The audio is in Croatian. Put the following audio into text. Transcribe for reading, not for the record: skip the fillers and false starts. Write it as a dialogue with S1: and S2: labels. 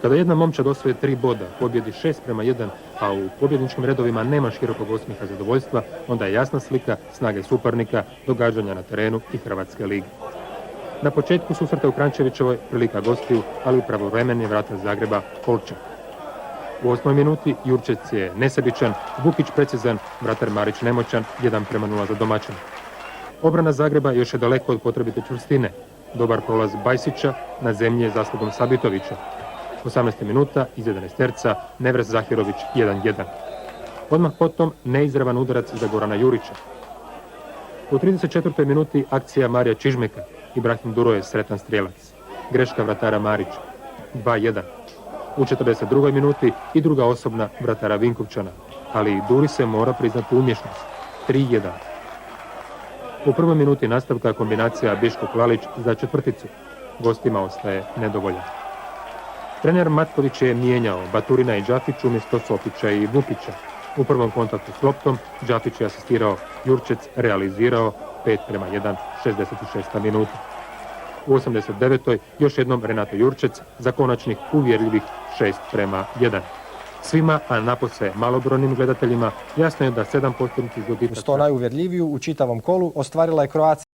S1: Kada jedna momčad osvoje 3 boda, pobjedi 6:1, a u pobjedničkim redovima nema širokog osmiha zadovoljstva, onda je jasna slika snage suparnika, događanja na terenu i Hrvatske lige. Na početku susreta u Kranjčevićevoj prilika gostiju, ali u pravovremeni vrata Zagreba Polčak. U 8. minuti Jurčec je nesebičan, Vukić precizan, vratar Marić nemoćan, 1:0 za domaćina. Obrana Zagreba još je daleko od potrebite čvrstine. Dobar prolaz Bajsića na zemlji je zaslugom Sabitovića. 18. minuta iz 11 Nevres Zahirović 1:1. Odmah potom neizravan udarac za Gorana Jurića. U 34. minuti akcija Marija Čižmeka. Ibrahim Duro je sretan strijelac. Greška vratara Marića 2:1. U 42. minuti i druga osobna vratara Vinkovčana, ali i Duri se mora priznati umješnost 3:1. U prvoj minuti nastavka kombinacija Biško-Klalić za četvrticu. Gostima ostaje nedovoljan. Trener Matković je mijenjao Baturina i Đafić umjesto Sofića i Vukića. U prvom kontaktu s loptom Đafić je asistirao, Jurčec realizirao 5:1, 66. minuta. U 89. još jednom Renato Jurčec za konačnih uvjerljivih 6:1. Svima, a napose malobrojnim gledateljima, jasno je da 7 posljednjih
S2: Uz to najuvjerljiviju u čitavom kolu ostvarila je Croatia.